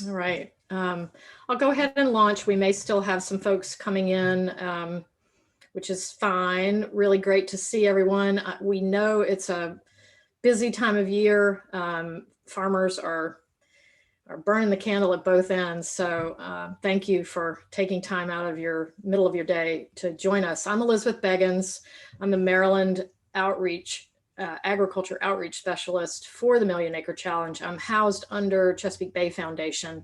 All right. I'll go ahead and launch. We may still have some folks coming in, which is fine. Really great to see everyone. We know it's a busy time of year. Farmers are burning the candle at both ends. So thank you for taking time out of your middle of your day to join us. I'm Elizabeth Beggins. I'm the Maryland Agriculture Outreach Specialist for the Million Acre Challenge. I'm housed under Chesapeake Bay Foundation.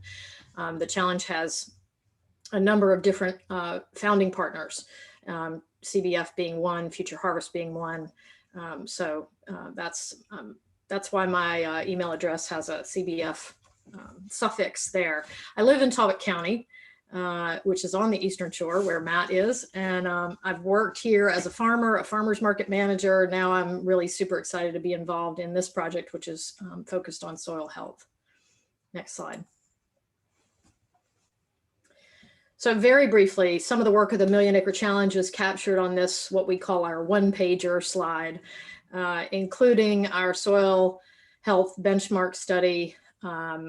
The challenge has a number of different founding partners, CBF being one, Future Harvest being one. So that's why my email address has a CBF suffix there. I live in Talbot County, which is on the Eastern Shore where Matt is. And I've worked here as a farmer's market manager. Now I'm really super excited to be involved in this project, which is focused on soil health. Next slide. So very briefly, some of the work of the Million Acre Challenge is captured on this, what we call our one-pager slide, including our soil health benchmark study,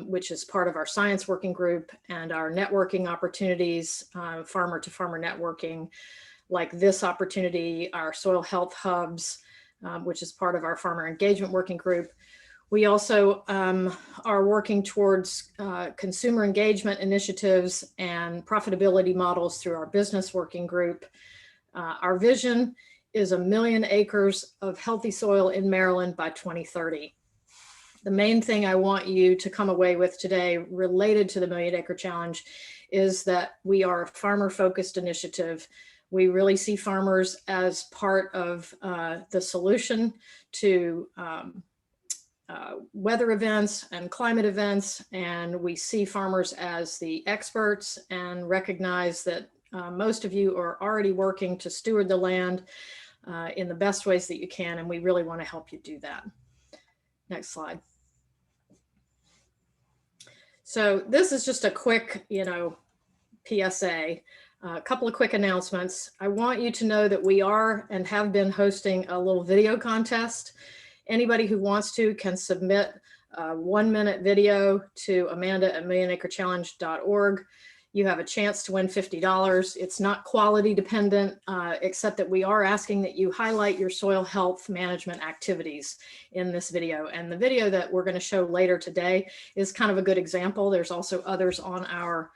which is part of our science working group, and our networking opportunities, farmer to farmer networking, like this opportunity, our soil health hubs, which is part of our farmer engagement working group. We also are working towards consumer engagement initiatives and profitability models through our business working group. Our vision is 1 million acres of healthy soil in Maryland by 2030. The main thing I want you to come away with today related to the Million Acre Challenge is that we are a farmer-focused initiative. We really see farmers as part of the solution to weather events and climate events, and we see farmers as the experts and recognize that most of you are already working to steward the land in the best ways that you can, and we really want to help you do that. Next slide. So this is just a quick, PSA. A couple of quick announcements. I want you to know that we are and have been hosting a little video contest. Anybody who wants to can submit a 1-minute video to amanda@millionacrechallenge.org. You have a chance to win $50. It's not quality dependent, except that we are asking that you highlight your soil health management activities in this video. And the video that we're going to show later today is kind of a good example. There's also others on our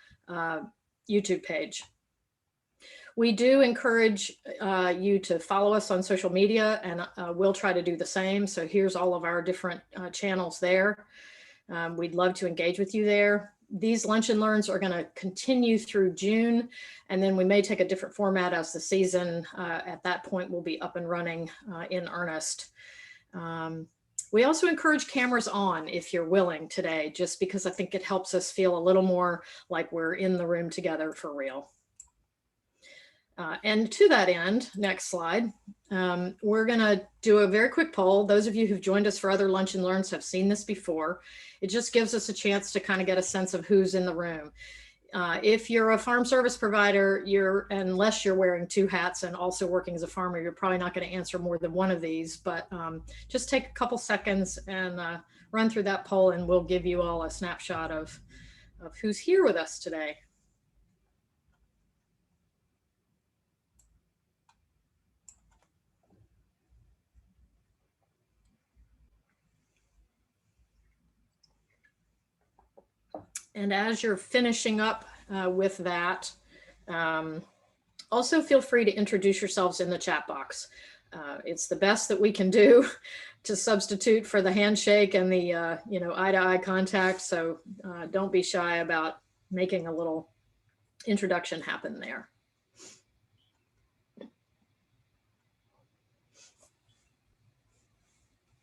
YouTube page. We do encourage you to follow us on social media, and we'll try to do the same. So here's all of our different channels there. We'd love to engage with you there. These lunch and learns are going to continue through June, and then we may take a different format as the season at that point will be up and running in earnest. We also encourage cameras on if you're willing today, just because I think it helps us feel a little more like we're in the room together for real. And to that end, next slide, we're going to do a very quick poll. Those of you who've joined us for other lunch and learns have seen this before. It just gives us a chance to kind of get a sense of who's in the room. If you're a farm service provider, unless you're wearing 2 hats and also working as a farmer, you're probably not going to answer more than one of these, but just take a couple seconds and run through that poll, and we'll give you all a snapshot of who's here with us today. And as you're finishing up with that, also feel free to introduce yourselves in the chat box. It's the best that we can do to substitute for the handshake and the eye-to-eye contact. So don't be shy about making a little introduction happen there.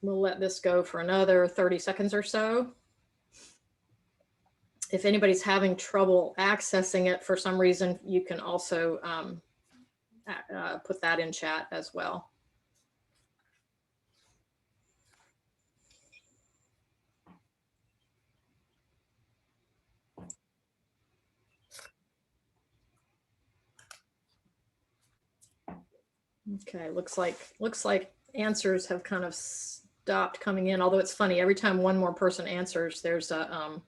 We'll let this go for another 30 seconds or so. If anybody's having trouble accessing it for some reason, you can also put that in chat as well. Okay, looks like answers have kind of stopped coming in, although it's funny, every time one more person answers, there's a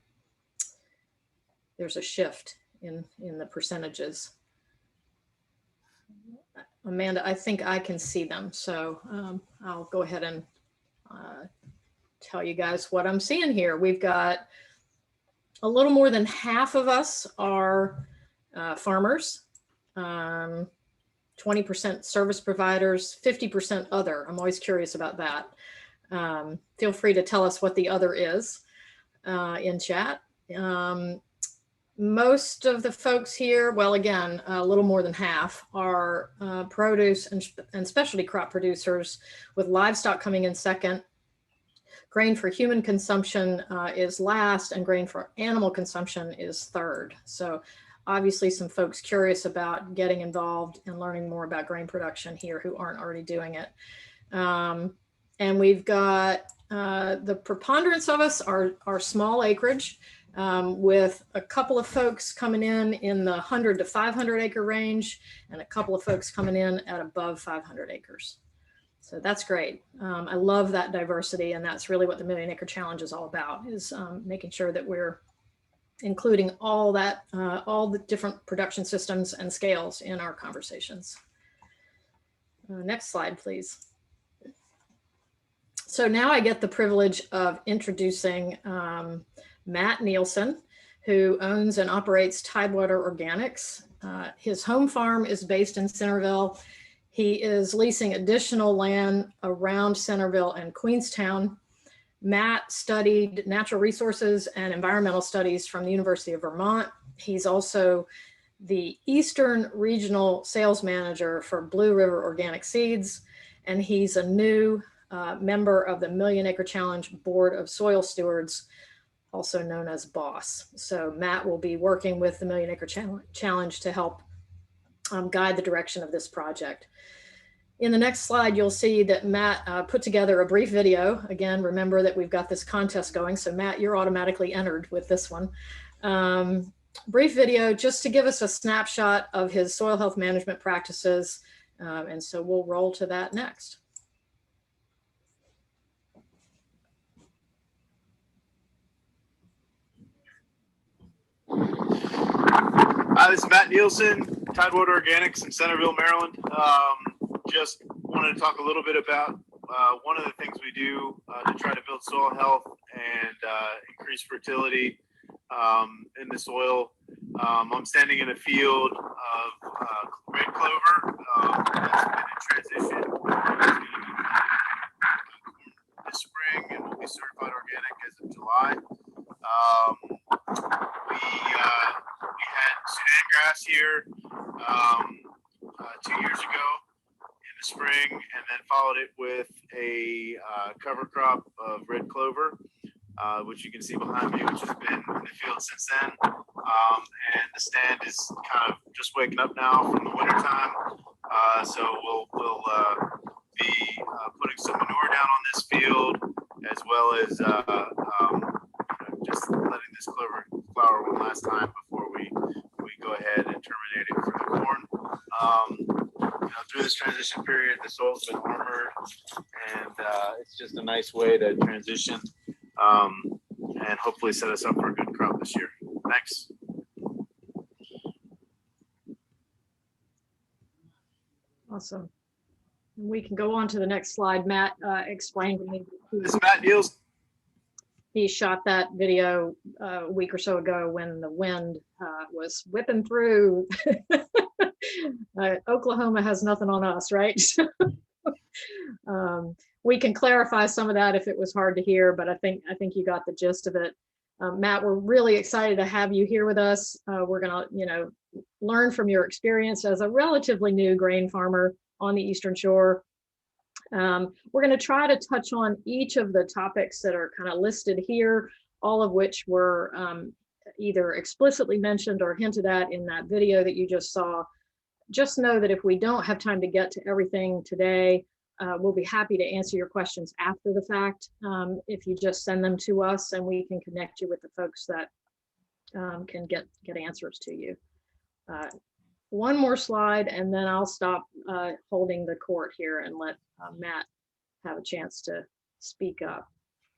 there's a shift in the percentages. Amanda, I think I can see them, so I'll go ahead and tell you guys what I'm seeing here. We've got a little more than half of us are farmers, 20% service providers, 50% other. I'm always curious about that. Feel free to tell us what the other is in chat. Most of the folks here, well, again, a little more than half are produce and specialty crop producers, with livestock coming in second. Grain for human consumption is last, and grain for animal consumption is third. So obviously some folks curious about getting involved and learning more about grain production here who aren't already doing it. And we've got the preponderance of us are small acreage, with a couple of folks coming in the 100 to 500 acre range, and a couple of folks coming in at above 500 acres. So that's great. I love that diversity, and that's really what the Million Acre Challenge is all about, is making sure that we're including all that, all the different production systems and scales in our conversations. Next slide, please. So now I get the privilege of introducing Matt Nielsen, who owns and operates Tidewater Organics. His home farm is based in Centerville. He is leasing additional land around Centerville and Queenstown. Matt studied natural resources and environmental studies from the University of Vermont. He's also the Eastern Regional Sales Manager for Blue River Organic Seeds, and he's a new member of the Million Acre Challenge Board of Soil Stewards, also known as BOSS. So Matt will be working with the Million Acre Challenge to help guide the direction of this project. In the next slide, you'll see that Matt put together a brief video. Again, remember that we've got this contest going. So Matt, you're automatically entered with this one. Brief video just to give us a snapshot of his soil health management practices. And so we'll roll to that next. Hi, this is Matt Nielsen, Tidewater Organics in Centerville, Maryland. Just wanted to talk a little bit about one of the things we do to try to build soil health and increase fertility in the soil. I'm standing in a field of red clover that's been in transition this spring and will be certified organic as of July. We had Sudan grass here 2 years ago in the spring, and then followed it with a cover crop of red clover, which you can see behind me, which has been in the field since then. And the stand is kind of just waking up now from the winter time. So we'll be putting some manure down on this field, as well as just letting this clover flower one last time before we go ahead and terminate it for the corn. Through this transition period, the soil's been armored, and it's just a nice way to transition and hopefully set us up for a good crop this year. Thanks. Awesome. We can go on to the next slide. Matt explained to me. This is Matt Nielsen. He shot that video a week or so ago when the wind was whipping through. Oklahoma has nothing on us, right? We can clarify some of that if it was hard to hear, but I think you got the gist of it. Matt, we're really excited to have you here with us. We're gonna, learn from your experience as a relatively new grain farmer on the Eastern Shore. We're going to try to touch on each of the topics that are kind of listed here, all of which were either explicitly mentioned or hinted at in that video that you just saw. Just know that if we don't have time to get to everything today, we'll be happy to answer your questions after the fact. If you just send them to us, and we can connect you with the folks that can get answers to you. One more slide, and then I'll stop holding the court here and let Matt have a chance to speak up.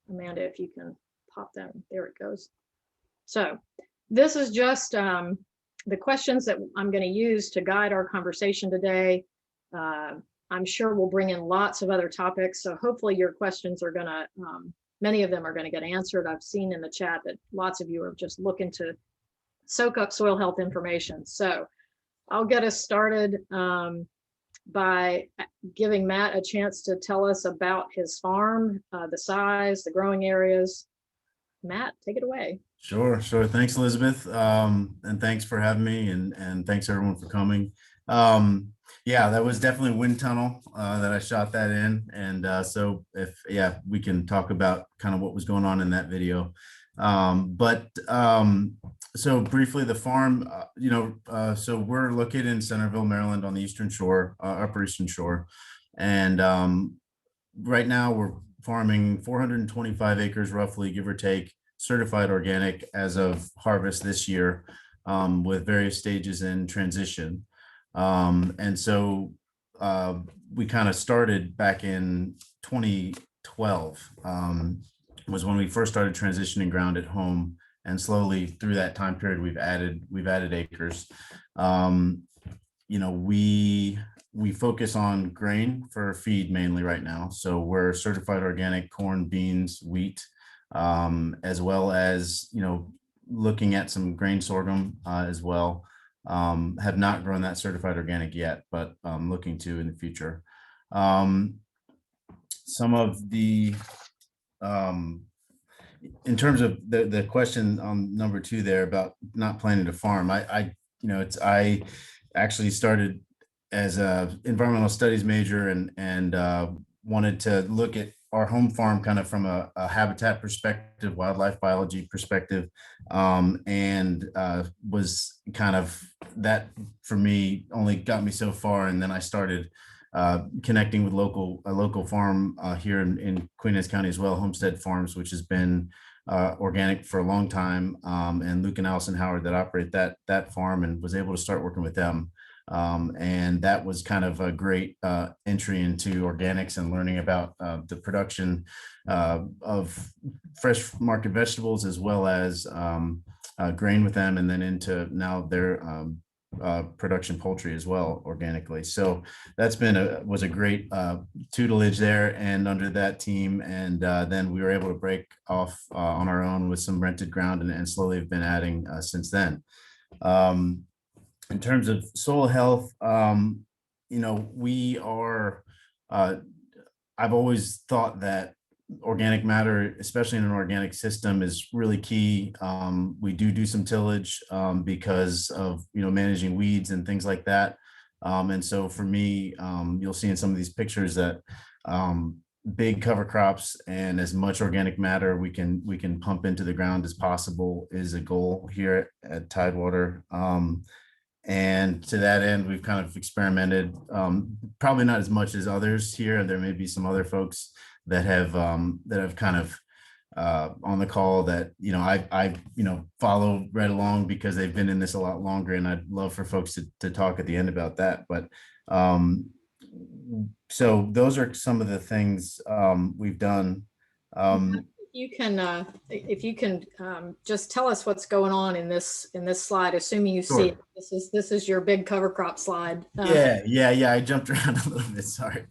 Amanda, if you can pop that, there it goes. So This is just the questions that I'm going to use to guide our conversation today. I'm sure we'll bring in lots of other topics. So hopefully your questions are going to, many of them are going to get answered. I've seen in the chat that lots of you are just looking to soak up soil health information. So I'll get us started by giving Matt a chance to tell us about his farm, the size, the growing areas. Matt, take it away. Sure. Thanks, Elizabeth. And thanks for having me, and thanks everyone for coming. Yeah, that was definitely wind tunnel that I shot that in. And so we can talk about kind of what was going on in that video. So briefly, the farm, so we're located in Centerville, Maryland, on the Eastern Shore, Upper Eastern Shore. And right now we're farming 425 acres, roughly, give or take, certified organic as of harvest this year, with various stages in transition. And so we kind of started back in 2012, was when we first started transitioning ground at home, and slowly through that time period we've added acres. We focus on grain for feed mainly right now. So we're certified organic corn, beans, wheat, as well as, looking at some grain sorghum as well. Have not grown that certified organic yet, but looking to in the future. Some of the, in terms of the question on number 2 there about not planning to farm, I actually started as a environmental studies major and wanted to look at our home farm kind of from a habitat perspective, wildlife biology perspective, and was kind of that for me only got me so far. And then I started connecting with a local farm here in Queen Anne's County as well, Homestead Farms, which has been organic for a long time, and Luke and Allison Howard that operate that farm, and was able to start working with them. And that was kind of a great entry into organics and learning about the production of fresh market vegetables, as well as grain with them, and then into now their production poultry as well organically. So that's was a great tutelage there and under that team. And then we were able to break off on our own with some rented ground, and slowly have been adding since then. In terms of soil health, we are, I've always thought that organic matter, especially in an organic system, is really key. We do some tillage because of, managing weeds and things like that. And so for me, you'll see in some of these pictures that big cover crops and as much organic matter we can pump into the ground as possible is a goal here at Tidewater. And to that end, we've kind of experimented, probably not as much as others here. There may be some other folks that have kind of on the call that, I follow right along because they've been in this a lot longer. And I'd love for folks to talk at the end about that. But so those are some of the things we've done. If you can just tell us what's going on in this slide, assuming you see it. This is your big cover crop slide. Yeah. I jumped around a little bit. Sorry.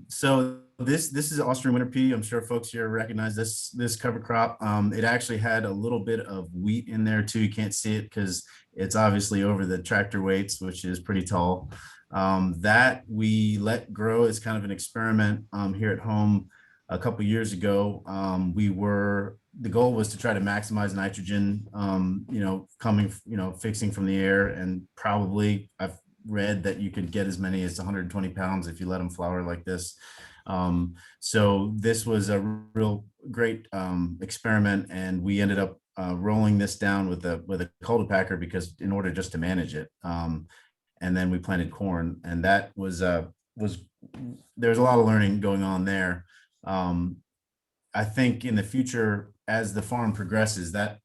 So this is Austrian Winter Pd. I'm sure folks here recognize this cover crop. It actually had a little bit of wheat in there too. You can't see it because it's obviously over the tractor weights, which is pretty tall. That we let grow as kind of an experiment here at home. A couple years ago, the goal was to try to maximize nitrogen, fixing from the air, and probably I've read that you could get as many as 120 pounds if you let them flower like this. So this was a real great experiment, and we ended up rolling this down with a cultipacker because in order just to manage it. And then we planted corn, and that was there's a lot of learning going on there. I think in the future, as the farm progresses, that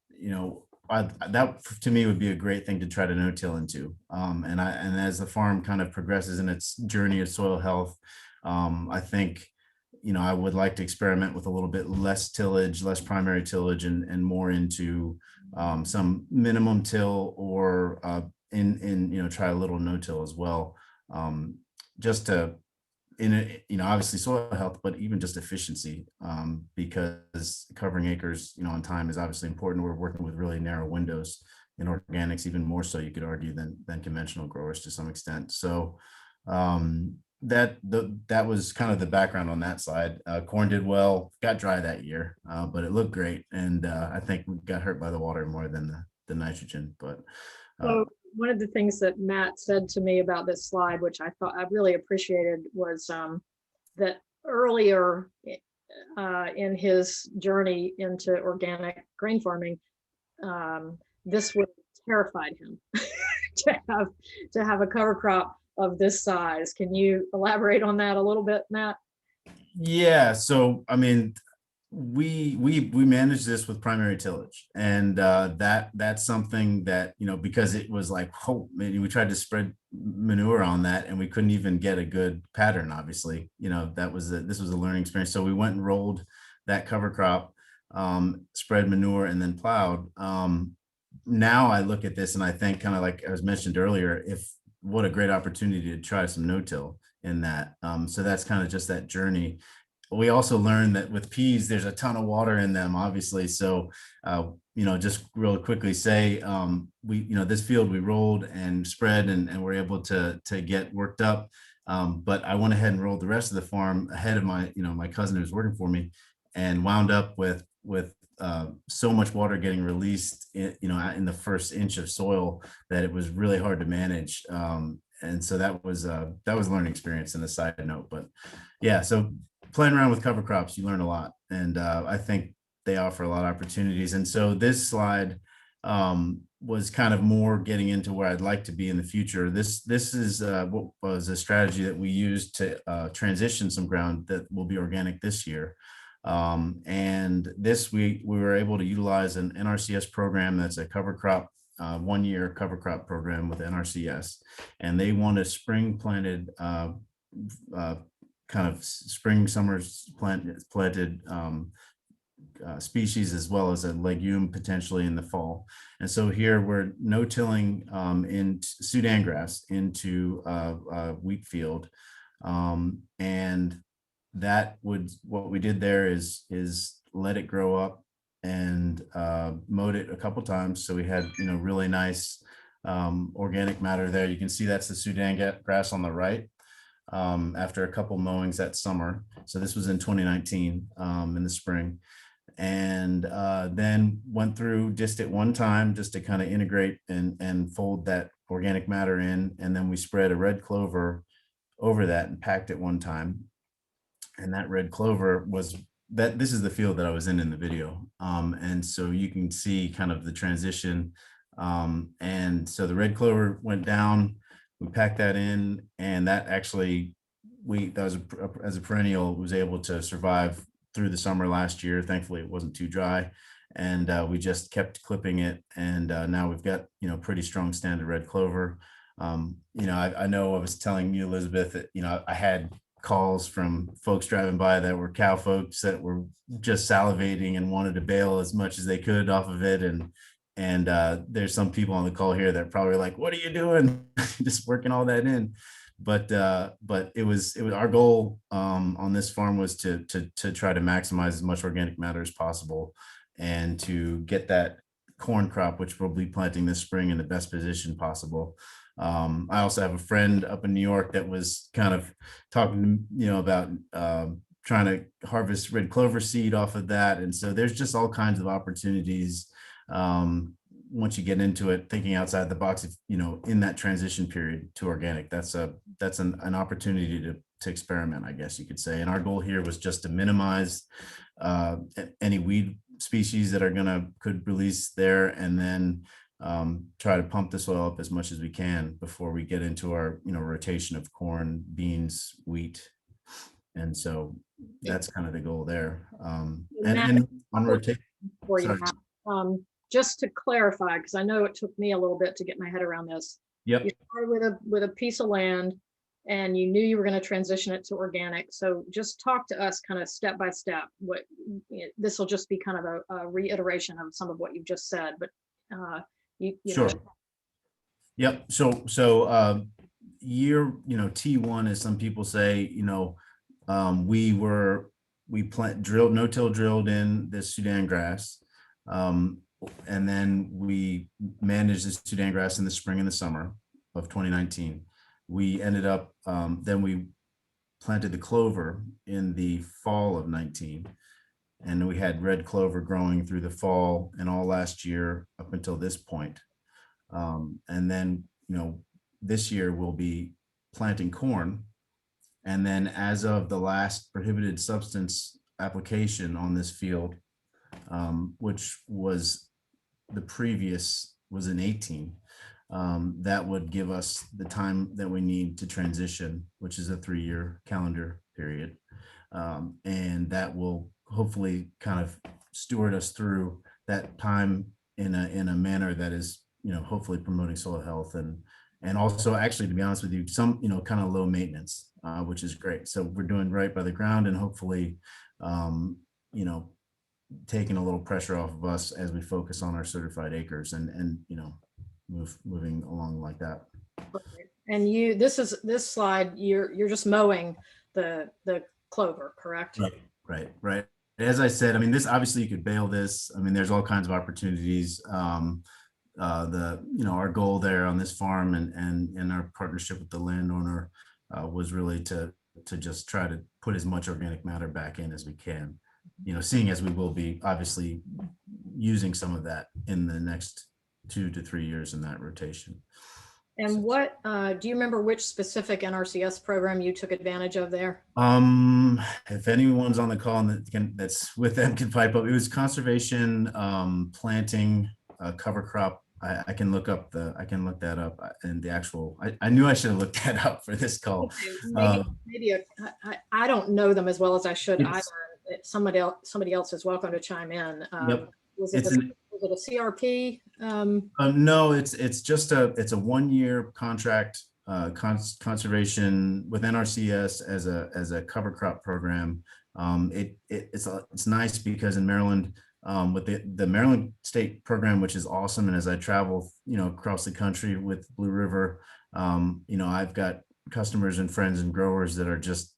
that to me would be a great thing to try to no-till into. And as the farm kind of progresses in its journey of soil health, I think I would like to experiment with a little bit less tillage, less primary tillage, and more into some minimum till, or try a little no-till as well, just to obviously soil health, but even just efficiency, because covering acres, on time is obviously important. We're working with really narrow windows in organics, even more so, you could argue, than conventional growers to some extent. So that was kind of the background on that side. Corn did well, got dry that year, but it looked great. And I think we got hurt by the water more than the nitrogen. But So one of the things that Matt said to me about this slide, which I thought I really appreciated, was that earlier in his journey into organic grain farming, this would have terrified him to have a cover crop of this size. Can you elaborate on that a little bit, Matt? yeah, so I mean, we managed this with primary tillage, and that's something that, because it was like, oh, maybe we tried to spread manure on that and we couldn't even get a good pattern. Obviously, this was a learning experience. So we went and rolled that cover crop, spread manure, and then plowed. Now I look at this and I think, kind of like I was mentioned earlier, what a great opportunity to try some no-till in that. So that's kind of just that journey. We also learned that with peas, there's a ton of water in them, obviously. So, just real quickly say, this field we rolled and spread, and we're able to get worked up. But I went ahead and rolled the rest of the farm ahead of my cousin who was working for me, and wound up with so much water getting released in the first inch of soil that it was really hard to manage. And so that was a learning experience, and a side note. But yeah, so playing around with cover crops, you learn a lot, and I think they offer a lot of opportunities. And so this slide was kind of more getting into where I'd like to be in the future. This is what was a strategy that we used to transition some ground that will be organic this year. And this, we were able to utilize an NRCS program that's a cover crop, 1-year cover crop program with NRCS, and they want a spring planted, kind of spring summer planted species, as well as a legume potentially in the fall. And so here we're no-tilling in Sudan grass into a wheat field, and what we did there is let it grow up, and mowed it a couple times. So we had really nice organic matter there. You can see that's the Sudan grass on the right, after a couple mowings that summer. So this was in 2019, in the spring. And then went through, just at one time, just to kind of integrate and fold that organic matter in. And then we spread a red clover over that and packed it one time. And that red clover this is the field that I was in the video. And so you can see kind of the transition. And so the red clover went down, we packed that in, and that actually, as a perennial, was able to survive through the summer last year. Thankfully, it wasn't too dry, and we just kept clipping it. And now we've got, pretty strong standard red clover. I know I was telling you, Elizabeth, that, I had calls from folks driving by that were cow folks that were just salivating and wanted to bail as much as they could off of it. And there's some people on the call here that probably like, what are you doing? Just working all that in. But it was our goal on this farm was to try to maximize as much organic matter as possible, and to get that corn crop, which we'll be planting this spring, in the best position possible. I also have a friend up in New York that was kind of talking, about trying to harvest red clover seed off of that. And so there's just all kinds of opportunities once you get into it, thinking outside the box. If, in that transition period to organic, that's an opportunity to experiment, I guess you could say. And our goal here was just to minimize any weed species that could release there, and then try to pump the soil up as much as we can before we get into our rotation of corn, beans, wheat. And so that's kind of the goal there. And on rotation for you, just to clarify, because I know it took me a little bit to get my head around this. Yep. You start with a piece of land, and you knew you were going to transition it to organic. So just talk to us kind of step by step. This will just be kind of a reiteration of some of what you've just said, but you Sure. know. Yep. Year, T1, as some people say, we drilled, no-till drilled in this Sudan grass. And then we managed this Sudan grass in the spring and the summer of 2019. We ended up, then we planted the clover in the fall of 19. And we had red clover growing through the fall and all last year up until this point. And then, this year we'll be planting corn. And then as of the last prohibited substance application on this field, which was the previous was in 18, that would give us the time that we need to transition, which is a 3-year calendar period. And that will hopefully kind of steward us through that time in a manner that is, hopefully promoting soil health and also, actually, to be honest with you, some, kind of low maintenance, which is great. So we're doing right by the ground and hopefully, taking a little pressure off of us as we focus on our certified acres and moving along like that. And this slide, you're just mowing the clover, correct? Right. As I said, I mean, this obviously you could bale this. I mean, there's all kinds of opportunities. Our goal there on this farm and our partnership with the landowner was really to just try to put as much organic matter back in as we can, seeing as we will be obviously using some of that in the next 2 to 3 years in that rotation. And what do you remember which specific NRCS program you took advantage of there? If anyone's on the call and that's with them can pipe up, it was conservation, planting, cover crop. I can look that up and the actual, I knew I should have looked that up for this call. I don't know them as well as I should Yes. either. Somebody else is welcome to chime in. Yep. Was it a CRP? No, it's just a 1-year contract, conservation with NRCS as a cover crop program. It's nice because in Maryland, with the Maryland State program, which is awesome, and as I travel, across the country with Blue River, I've got customers and friends and growers that are just,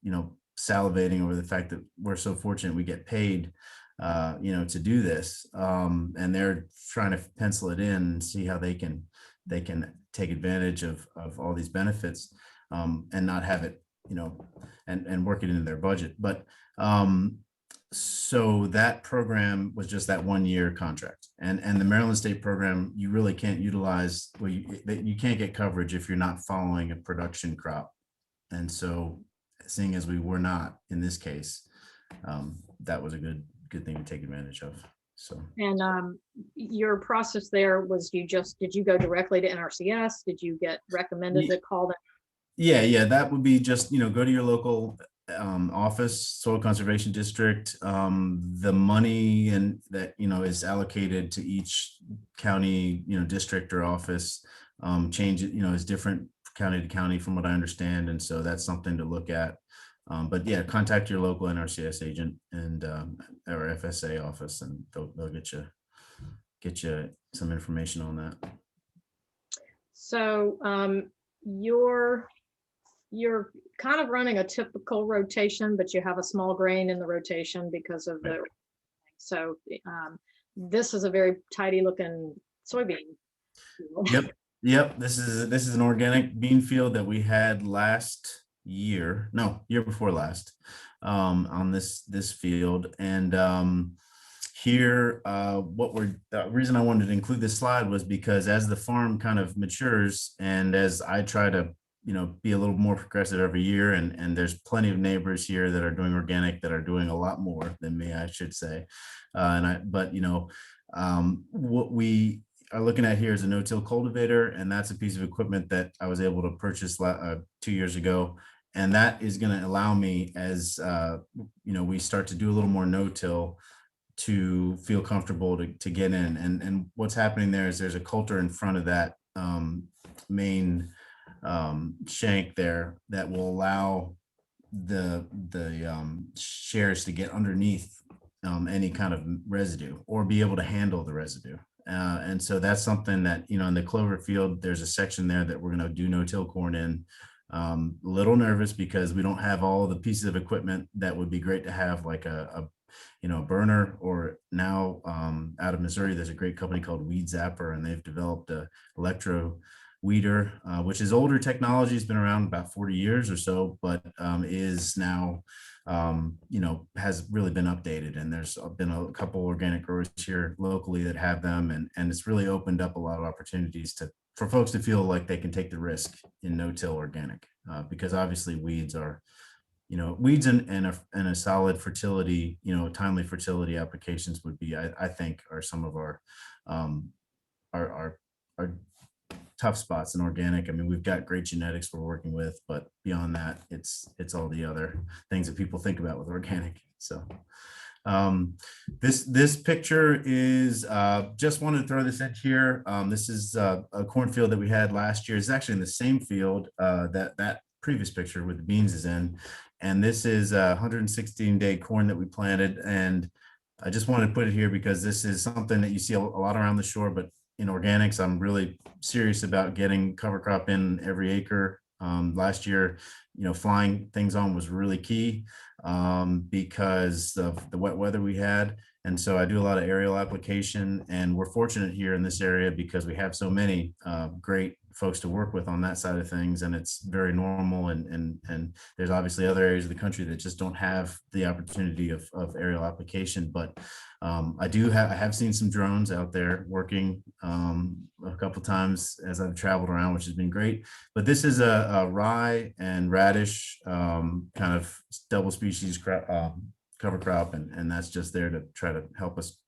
salivating over the fact that we're so fortunate we get paid, to do this, and they're trying to pencil it in and see how they can take advantage of all these benefits, and not have it, and work it into their budget. But so that program was just that 1-year contract, and the Maryland State program, you really can't utilize, you can't get coverage if you're not following a production crop. And so, seeing as we were not in this case, that was a good thing to take advantage of. So, and your process there was, did you go directly to NRCS? Did you get recommended to call them? Yeah, that would be just, go to your local office, soil conservation district. The money and that, is allocated to each county, district or office, change it, is different county to county from what I understand. And so that's something to look at. But yeah, contact your local NRCS agent and or FSA office, and they'll get you some information on that. So you're kind of running a typical rotation, but you have a small grain in the rotation because of the. So this is a very tidy looking soybean. Yep. This is an organic bean field that we had year before last, on this field. And here, the reason I wanted to include this slide was because as the farm kind of matures and as I try to be a little more progressive every year, and there's plenty of neighbors here that are doing organic that are doing a lot more than me, I should say. What we are looking at here is a no-till cultivator, and that's a piece of equipment that I was able to purchase 2 years ago. And that is going to allow me, as we start to do a little more no-till, to feel comfortable to get in. And what's happening there is there's a coulter in front of that main shank there that will allow the shares to get underneath any kind of residue or be able to handle the residue. And so that's something that, in the clover field, there's a section there that we're going to do no-till corn in. A little nervous because we don't have all the pieces of equipment that would be great to have, like a burner, or now out of Missouri, there's a great company called Weed Zapper, and they've developed a electro weeder, which is older technology, has been around about 40 years or so, but is now, has really been updated. And there's been a couple organic growers here locally that have them, and it's really opened up a lot of opportunities for folks to feel like they can take the risk in no-till organic, because obviously weeds are, weeds and a solid fertility, timely fertility applications would be, I think, are some of our tough spots in organic. I mean, we've got great genetics we're working with, but beyond that, it's all the other things that people think about with organic. So this picture is, just wanted to throw this in here. This is a cornfield that we had last year. It's actually in the same field that previous picture with the beans is in. And this is a 116-day corn that we planted. And I just wanted to put it here because this is something that you see a lot around the shore, but in organics, I'm really serious about getting cover crop in every acre. Last year, flying things on was really key because of the wet weather we had. And so I do a lot of aerial application, and we're fortunate here in this area because we have so many great folks to work with on that side of things, and it's very normal. And there's obviously other areas of the country that just don't have the opportunity of aerial application. But I have seen some drones out there working a couple times as I've traveled around, which has been great. But this is a rye and radish kind of double species cover crop, and that's just there to try to help us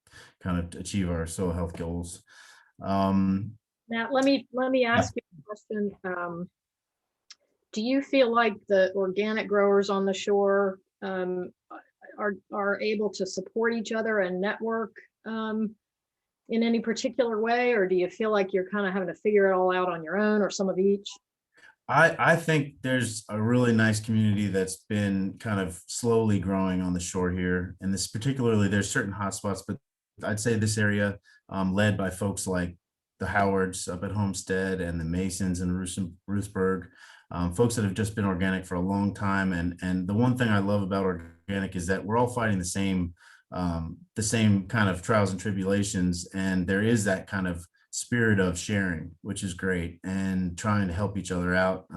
kind of achieve our soil health goals. Matt, let me ask you a question. Do you feel like the organic growers on the shore are able to support each other and network in any particular way, or do you feel like you're kind of having to figure it all out on your own, or some of each? I think there's a really nice community that's been kind of slowly growing on the shore here. And this particularly, there's certain hotspots, but I'd say this area led by folks like the Howards up at Homestead and the Masons in Ruthsburg, folks that have just been organic for a long time. And the one thing I love about organic is that we're all fighting the same kind of trials and tribulations. And there is that kind of spirit of sharing, which is great, and trying to help each other out.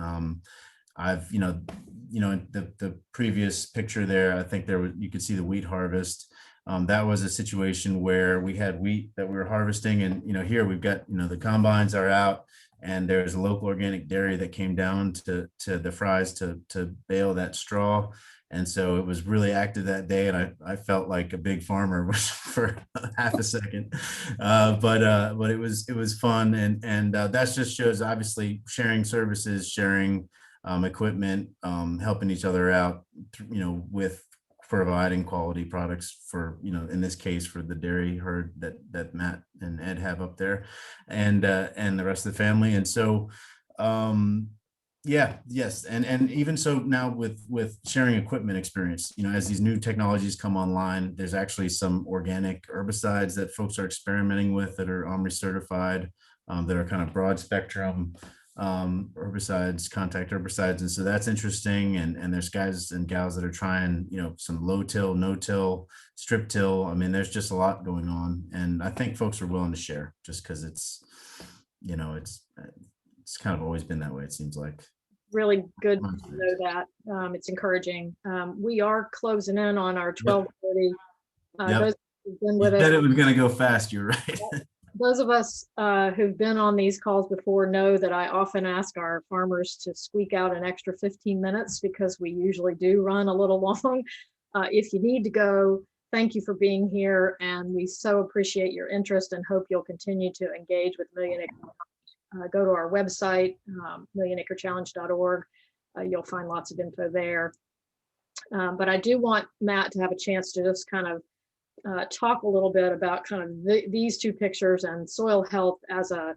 I've, the previous picture there, I think you could see the wheat harvest. That was a situation where we had wheat that we were harvesting, and here we've got the combines are out, and there's a local organic dairy that came down to the Fries to bale that straw. And so it was really active that day, and I felt like a big farmer for half a second, but it was fun, and that just shows, obviously, sharing services, sharing equipment, helping each other out, with providing quality products for, in this case, for the dairy herd that Matt and Ed have up there, and the rest of the family. And so yes, and even so now with sharing equipment experience, as these new technologies come online, there's actually some organic herbicides that folks are experimenting with that are OMRI certified, that are kind of broad spectrum herbicides, contact herbicides. And so that's interesting. And there's guys and gals that are trying, some low till, no till, strip till. I mean, there's just a lot going on. And I think folks are willing to share just because it's kind of always been that way, it seems like. Really good to know that. It's encouraging. We are closing in on our 12:30. Those who've been with you us, said it was going to go fast. You're right. Those of us who've been on these calls before know that I often ask our farmers to squeak out an extra 15 minutes because we usually do run a little long. If you need to go, thank you for being here, and we so appreciate your interest and hope you'll continue to engage with Million Acre. Go to our website, millionacrechallenge.org. You'll find lots of info there. But I do want Matt to have a chance to just kind of talk a little bit about kind of these two pictures and soil health as a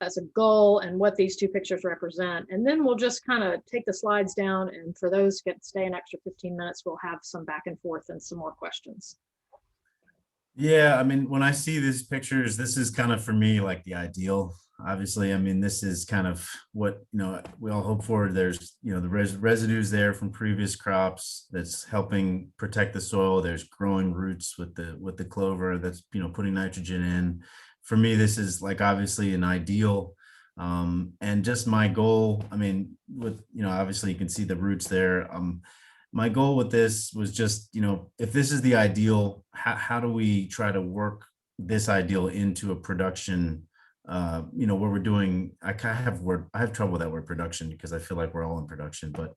as a goal and what these two pictures represent. And then we'll just kind of take the slides down, and for those who get to stay an extra 15 minutes, we'll have some back and forth and some more questions. Yeah, I mean, when I see these pictures, this is kind of for me like the ideal. Obviously, I mean, this is kind of what, you know, we all hope for. There's, you know, the residues there from previous crops that's helping protect the soil. There's growing roots with the clover that's, you know, putting nitrogen in. For me, this is like obviously an ideal. And just my goal, I mean, with, you know, obviously you can see the roots there. My goal with this was just, you know, if this is the ideal, how do we try to work this ideal into a production, you know, where we're doing, I have trouble with that word production because I feel like we're all in production, but,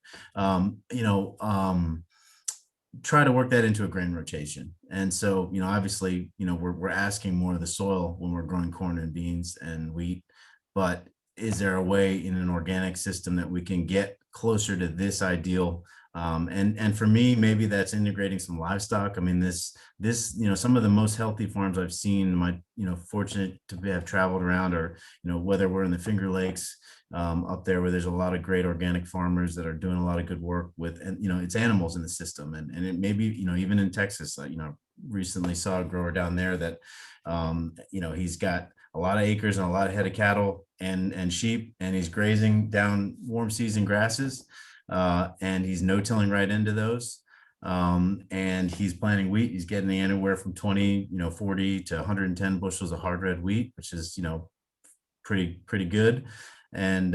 you know, try to work that into a grain rotation. And so, you know, obviously, you know, we're asking more of the soil when we're growing corn and beans and wheat, but is there a way in an organic system that we can get closer to this ideal? And for me, maybe that's integrating some livestock. I mean, this, you know, some of the most healthy farms I've seen, you know, fortunate to have traveled around, or, you know, whether we're in the Finger Lakes, up there where there's a lot of great organic farmers that are doing a lot of good work with, and, you know, it's animals in the system. And it may be, you know, even in Texas, you know, recently saw a grower down there that, you know, he's got a lot of acres and a lot of head of cattle and sheep, and he's grazing down warm season grasses. And he's no-tilling right into those. And he's planting wheat. He's getting anywhere from 20, you know, 40 to 110 bushels of hard red wheat, which is, you know, pretty good. And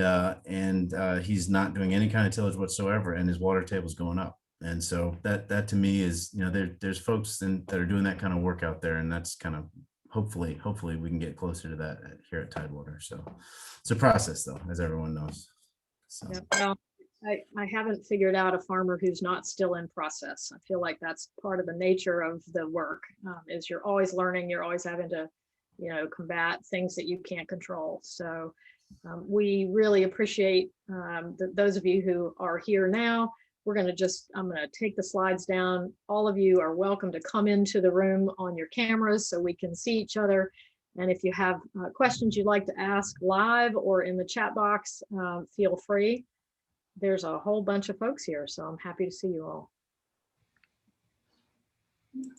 he's not doing any kind of tillage whatsoever, and his water table is going up. And so that to me is, you know, there's folks that are doing that kind of work out there, and that's kind of hopefully we can get closer to that here at Tidewater. So it's a process, though, as everyone knows. So. Yep. Well, I haven't figured out a farmer who's not still in process. I feel like that's part of the nature of the work, is you're always learning, you're always having to, you know, combat things that you can't control. So we really appreciate those of you who are here now. I'm going to take the slides down. All of you are welcome to come into the room on your cameras so we can see each other. And if you have questions you'd like to ask live or in the chat box, feel free. There's a whole bunch of folks here, so I'm happy to see you all.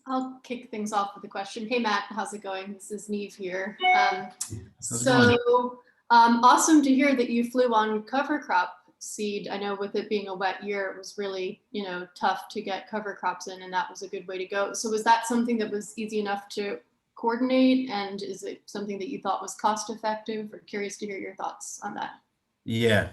I'll kick things off with a question. Hey, Matt, how's it going? This is Neve here. Awesome to hear that you flew on cover crop seed. I know with it being a wet year, it was really, you know, tough to get cover crops in, and that was a good way to go. So was that something that was easy enough to coordinate, and is it something that you thought was cost effective? Or curious to hear your thoughts on that. Yeah,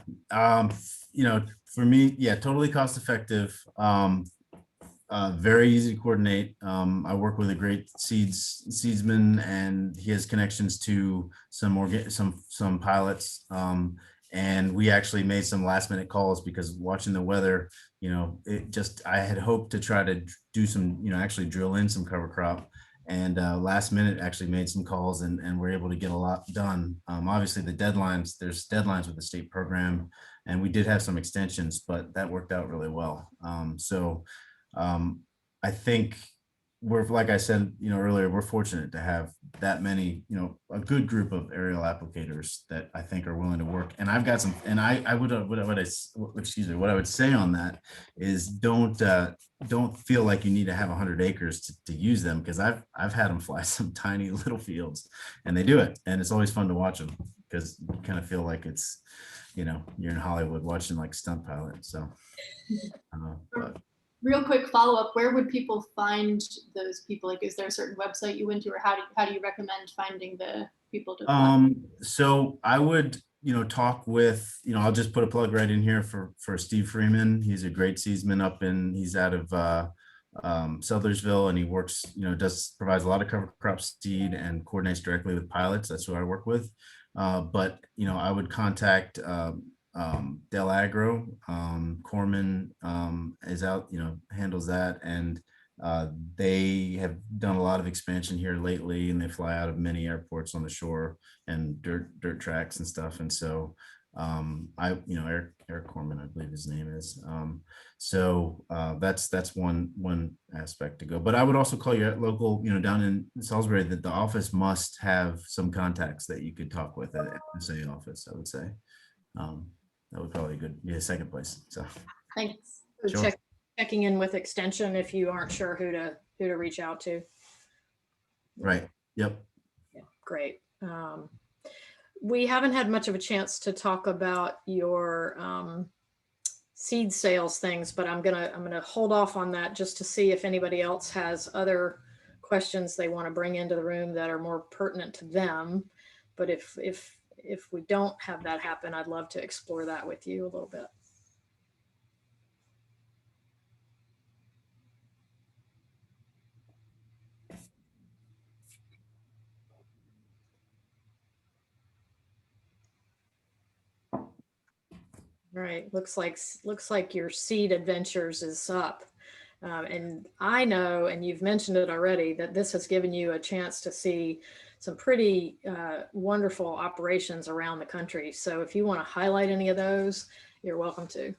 you know, for me, yeah, totally cost effective. Very easy to coordinate. I work with a great seedsman, and he has connections to some pilots. And we actually made some last minute calls because watching the weather, you know, I had hoped to try to do some, you know, actually drill in some cover crop. And last minute actually made some calls, and we're able to get a lot done. Obviously there's deadlines with the state program, and we did have some extensions, but that worked out really well. I think like I said, you know, earlier, we're fortunate to have that many, you know, a good group of aerial applicators that I think are willing to work. And I've got some, and what I would say on that is don't feel like you need to have 100 acres to use them, because I've had them fly some tiny little fields, and they do it, and it's always fun to watch them because you kind of feel like it's, you know, you're in Hollywood watching like stunt pilot. So, but. Real quick follow-up, where would people find those people? Like, is there a certain website you went to, or how do you recommend finding the people to So I would, you know, talk with, you know, I'll just put a plug right in here for Steve Freeman. He's a great seedsman he's out of Sellersville, and he works, you know, provides a lot of cover crop seed and coordinates directly with pilots. That's who I work with. But, you know, I would contact Del Agro. Corman is out, you know, handles that, and they have done a lot of expansion here lately, and they fly out of many airports on the shore and dirt tracks and stuff. And so Eric Corman, I believe his name is. So that's one aspect to go. But I would also call your local, down in Salisbury, that the office must have some contacts that you could talk with at SA office, I would say. That would probably be a second place. So Thanks. So sure. checking in with extension if you aren't sure who to reach out to. Right. Yep. Yeah, great. We haven't had much of a chance to talk about your seed sales things, but I'm gonna hold off on that just to see if anybody else has other questions they want to bring into the room that are more pertinent to them. But if we don't have that happen, I'd love to explore that with you a little bit. Right. Looks like your seed adventures is up. And I know, and you've mentioned it already, that this has given you a chance to see some pretty wonderful operations around the country. So if you want to highlight any of those, you're welcome to.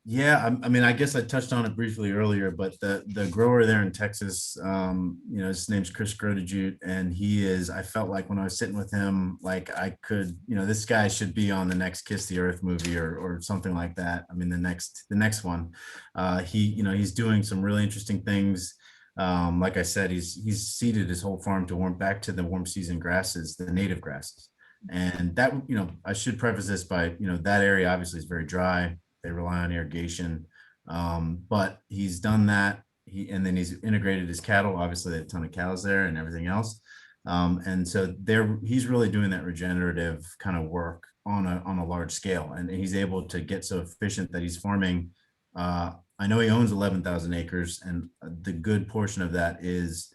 Yeah, I mean, I guess I touched on it briefly earlier, but the grower there in Texas, his name's Chris Grotejute, and I felt like when I was sitting with him, like I could, this guy should be on the next Kiss the Earth movie or something like that. I mean, the next one. He's doing some really interesting things. Like I said, he's seeded his whole farm to back to the warm season grasses, the native grasses. And that, I should preface this by, that area obviously is very dry. They rely on irrigation, but he's done that. And then he's integrated his cattle. Obviously, they have a ton of cows there and everything else. And so he's really doing that regenerative kind of work on a large scale, and he's able to get so efficient that he's farming. I know he owns 11,000 acres, and the good portion of that is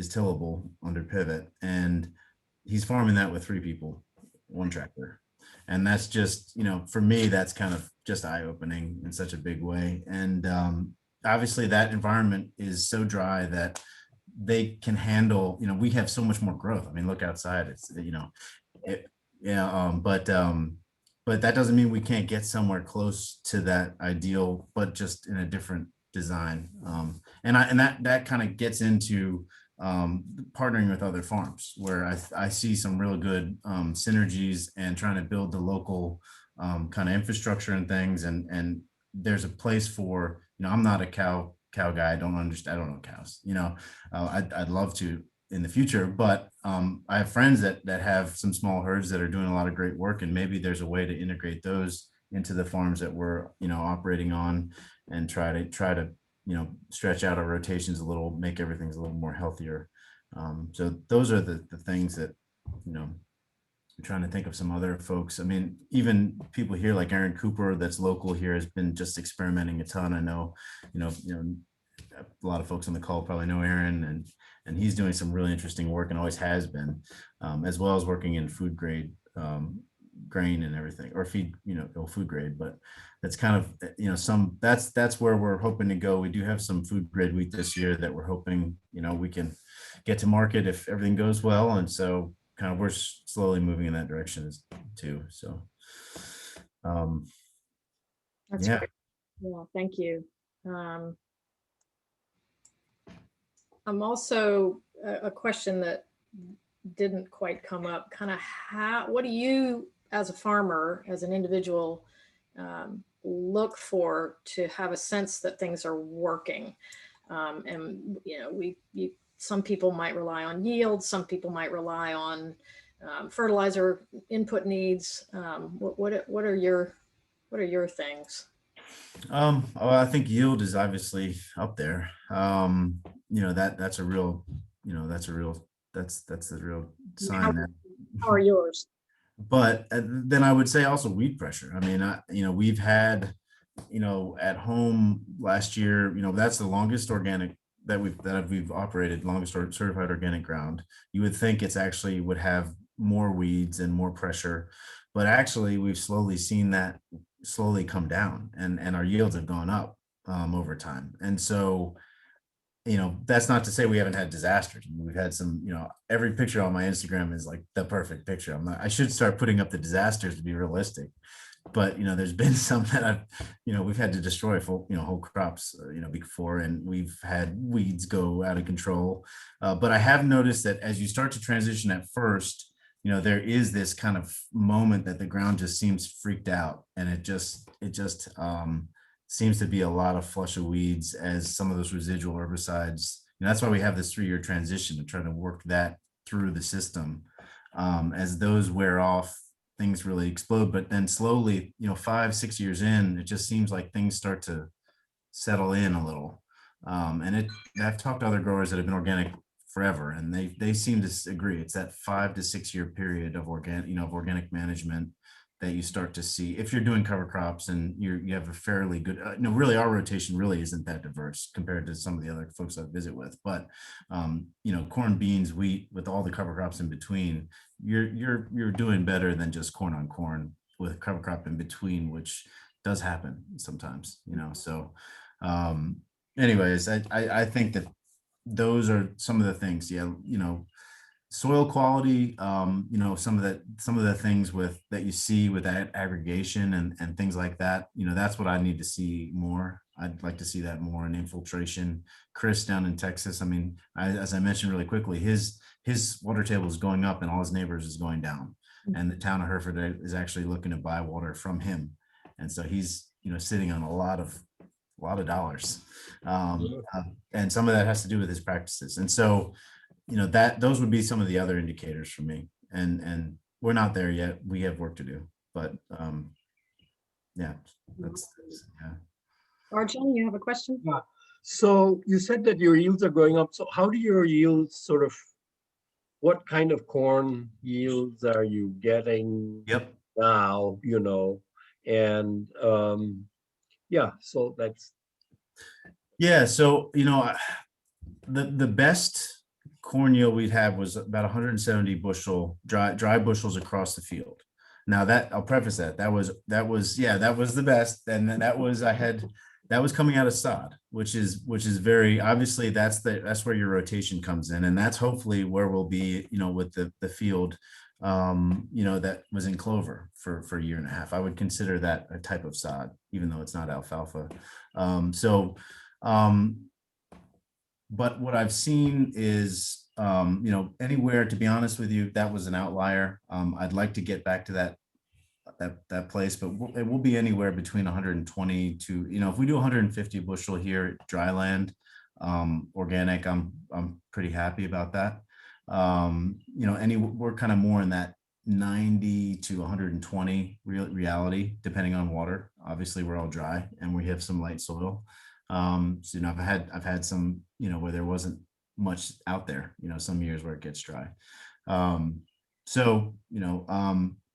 tillable under pivot, and he's farming that with 3 people, 1 tractor. And that's just, for me, that's kind of just eye-opening in such a big way. And obviously that environment is so dry that they can handle, we have so much more growth. I mean, look outside, it's, but that doesn't mean we can't get somewhere close to that ideal, but just in a different design. And that kind of gets into partnering with other farms, where I see some real good synergies and trying to build the local kind of infrastructure and things. And there's a place for, I'm not a cow guy. I don't know cows, I'd love to in the future, but I have friends that have some small herds that are doing a lot of great work, and maybe there's a way to integrate those into the farms that we're, operating on, and try to stretch out our rotations a little, make everything a little more healthier. So those are the things that, I'm trying to think of some other folks. I mean, even people here like Aaron Cooper, that's local here, has been just experimenting a ton. I know, a lot of folks on the call probably know Aaron, and he's doing some really interesting work, and always has been, as well as working in food grade grain and everything, or feed, food grade. But that's kind of, that's where we're hoping to go. We do have some food grade wheat this year that we're hoping, we can get to market if everything goes well. And so kind of we're slowly moving in that direction too. So That's yeah. great. Yeah, thank you. I'm also a question that didn't quite come up, kind of what do you as a farmer, as an individual, look for to have a sense that things are working? And some people might rely on yield, some people might rely on fertilizer input needs. What are your things? Well, I think yield is obviously up there. That's a real, that's the real sign that. How are yours? But then I would say also weed pressure. I mean, we've had, at home last year, that's the longest organic that we've operated, longest certified organic ground. You would think it's actually would have more weeds and more pressure, but actually we've slowly seen that slowly come down, and our yields have gone up over time. And so you know, that's not to say we haven't had disasters. I mean, we've had some, you know, every picture on my Instagram is like the perfect picture. I should start putting up the disasters to be realistic. But, you know, there's been some that we've had to destroy full, whole crops, before, and we've had weeds go out of control. But I have noticed that as you start to transition at first, there is this kind of moment that the ground just seems freaked out, and it just seems to be a lot of flush of weeds as some of those residual herbicides. And that's why we have this 3-year transition to try to work that through the system. As those wear off, things really explode. But then slowly, 5-6 years in, it just seems like things start to settle in a little. And I've talked to other growers that have been organic forever, and they seem to agree. It's that 5 to 6 year period of organic management that you start to see if you're doing cover crops and you have a fairly good, really our rotation really isn't that diverse compared to some of the other folks I visit with, but corn, beans, wheat, with all the cover crops in between, you're doing better than just corn on corn with cover crop in between, which does happen sometimes, so anyways, I think that those are some of the things. Soil quality, some of the things that you see with that aggregation and things like that, that's what I need to see more. I'd like to see that more in infiltration. Chris down in Texas, I mean, as I mentioned really quickly, his water table is going up and all his neighbors is going down. And the town of Hereford is actually looking to buy water from him. And so he's, sitting on a lot of dollars. And some of that has to do with his practices. And so, those would be some of the other indicators for me, and we're not there yet. We have work to do, but that's. Arjun, you have a question? Yeah. So you said that your yields are going up. So how do your yields what kind of corn yields are you getting now, and so that's. Yeah, so, the best corn yield we'd have was about 170 bushel dry bushels across the field. Now that I'll preface that was the best, and that was coming out of sod, which is very obviously that's where your rotation comes in, and that's hopefully where we'll be, with the field, that was in clover for a year and a half. I would consider that a type of sod, even though it's not alfalfa. But what I've seen is, anywhere, to be honest with you, that was an outlier. I'd like to get back to that place, but it will be anywhere between 120 to, if we do 150 bushel here at dry land, organic, I'm pretty happy about that. We're kind of more in that 90 to 120 reality, depending on water. Obviously, we're all dry and we have some light soil. So, I've had some, where there wasn't much out there, some years where it gets dry. On the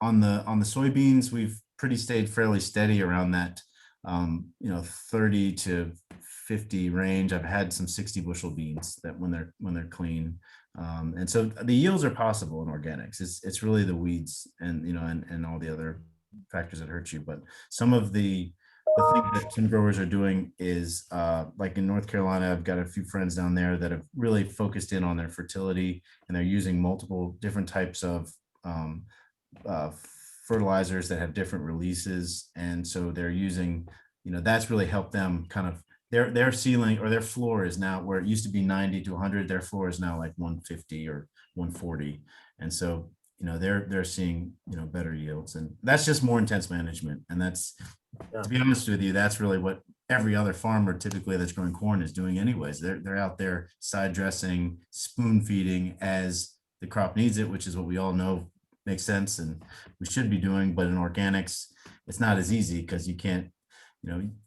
soybeans, we've stayed fairly steady around that, 30 to 50 range. I've had some 60 bushel beans that when they're clean. And so the yields are possible in organics. It's really the weeds and, and all the other factors that hurt you. But some of the thing that some growers are doing is, like in North Carolina, I've got a few friends down there that have really focused in on their fertility, and they're using multiple different types of fertilizers that have different releases. And so they're using, that's really helped them kind of, their ceiling or their floor is now where it used to be 90 to 100. Their floor is now like 150 or 140. And so, they're seeing, better yields, and that's just more intense management. And that's, to be honest with you, that's really what every other farmer typically that's growing corn is doing anyways. They're out there side dressing, spoon feeding as the crop needs it, which is what we all know makes sense and we should be doing. But in organics, it's not as easy because you can't,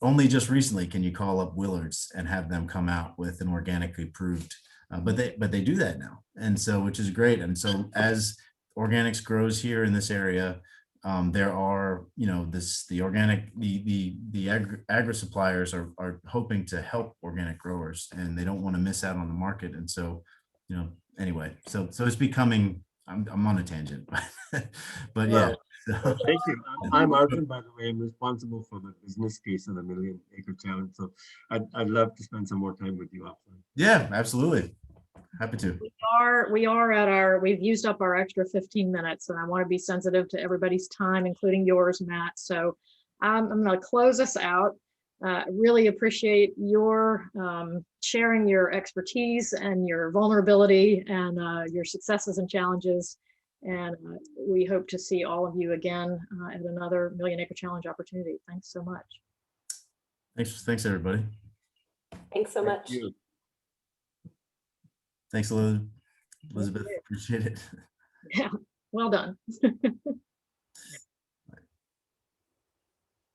only just recently can you call up Willards and have them come out with an organically approved, but they do that now. And so, which is great. And so as organics grows here in this area, there are, the agri suppliers are hoping to help organic growers, and they don't want to miss out on the market. And so, anyway, so it's becoming, I'm on a tangent, but yeah. So, Thank you. I'm Arjun, by the way. I'm responsible for the business case of the Million Acre Challenge. So I'd love to spend some more time with you offline. yeah, absolutely. Happy to. We are at we've used up our extra 15 minutes, and I want to be sensitive to everybody's time, including yours, Matt. So I'm going to close us out. Really appreciate your sharing your expertise and your vulnerability and your successes and challenges. And we hope to see all of you again at another Million Acre Challenge opportunity. Thanks so much. Thanks everybody. Thanks so much. Thank you. Thanks, Elizabeth. Appreciate it. Yeah, well done.